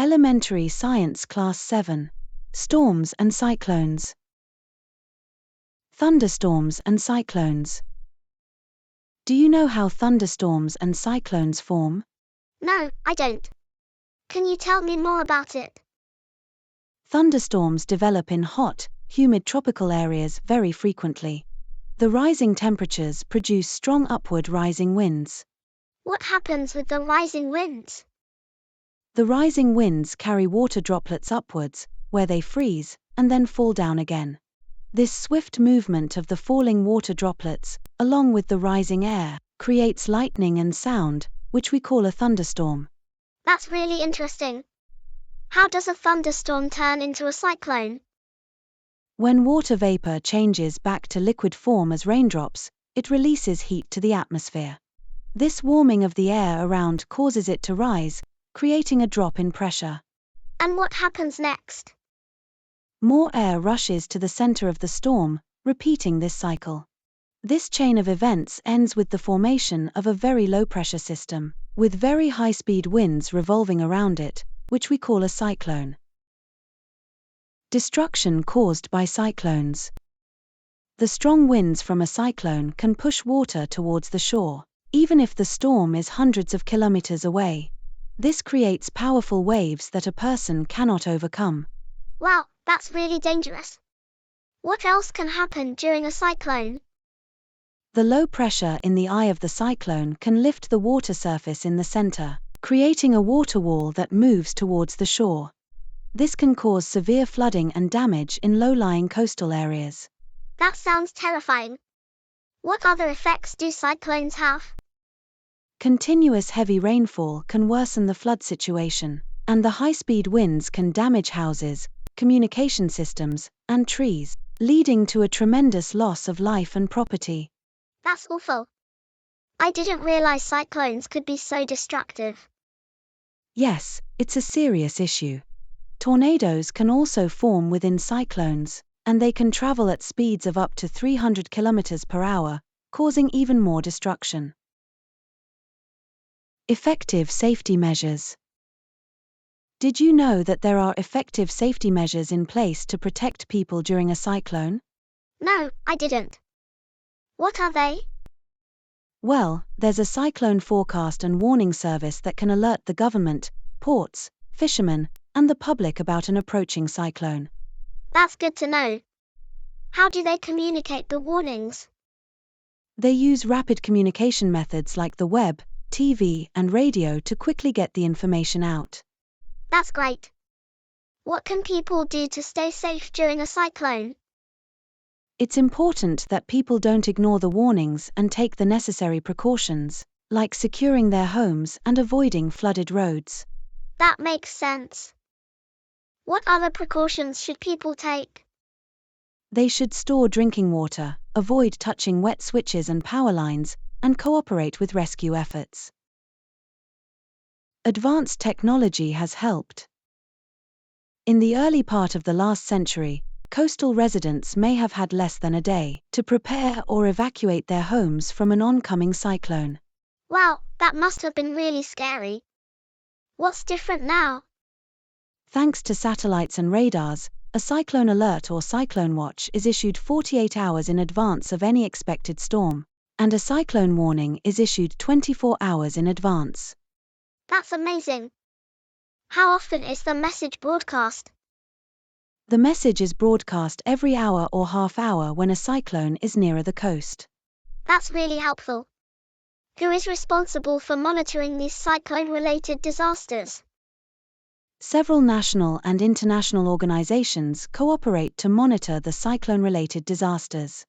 Elementary Science Class 7. Storms and Cyclones. Thunderstorms and Cyclones. Do you know how thunderstorms and cyclones form? No, I don't. Can you tell me more about it? Thunderstorms develop in hot, humid tropical areas very frequently. The rising temperatures produce strong upward rising winds. What happens with the rising winds? The rising winds carry water droplets upwards, where they freeze, and then fall down again. This swift movement of the falling water droplets, along with the rising air, creates lightning and sound, which we call a thunderstorm. That's really interesting. How does a thunderstorm turn into a cyclone? When water vapor changes back to liquid form as raindrops, it releases heat to the atmosphere. This warming of the air around causes it to rise, creating a drop in pressure. And what happens next? More air rushes to the center of the storm, repeating this cycle. This chain of events ends with the formation of a very low-pressure system, with very high-speed winds revolving around it, which we call a cyclone. Destruction caused by cyclones. The strong winds from a cyclone can push water towards the shore, even if the storm is hundreds of kilometers away. This creates powerful waves that a person cannot overcome. Wow, that's really dangerous. What else can happen during a cyclone? The low pressure in the eye of the cyclone can lift the water surface in the center, creating a water wall that moves towards the shore. This can cause severe flooding and damage in low-lying coastal areas. That sounds terrifying. What other effects do cyclones have? Continuous heavy rainfall can worsen the flood situation, and the high-speed winds can damage houses, communication systems, and trees, leading to a tremendous loss of life and property. That's awful. I didn't realize cyclones could be so destructive. Yes, it's a serious issue. Tornadoes can also form within cyclones, and they can travel at speeds of up to 300 kilometers per hour, causing even more destruction. Effective safety measures. Did you know that there are effective safety measures in place to protect people during a cyclone? No, I didn't. What are they? Well, there's a cyclone forecast and warning service that can alert the government, ports, fishermen, and the public about an approaching cyclone. That's good to know. How do they communicate the warnings? They use rapid communication methods like the web, TV, and radio to quickly get the information out. That's great. What can people do to stay safe during a cyclone? It's important that people don't ignore the warnings and take the necessary precautions, like securing their homes and avoiding flooded roads. That makes sense. What other precautions should people take? They should store drinking water, avoid touching wet switches and power lines, and cooperate with rescue efforts. Advanced technology has helped. In the early part of the last century, coastal residents may have had less than a day to prepare or evacuate their homes from an oncoming cyclone. Wow, that must have been really scary. What's different now? Thanks to satellites and radars, a cyclone alert or cyclone watch is issued 48 hours in advance of any expected storm, and a cyclone warning is issued 24 hours in advance. That's amazing. How often is the message broadcast? The message is broadcast every hour or half hour when a cyclone is nearer the coast. That's really helpful. Who is responsible for monitoring these cyclone-related disasters? Several national and international organizations cooperate to monitor the cyclone-related disasters.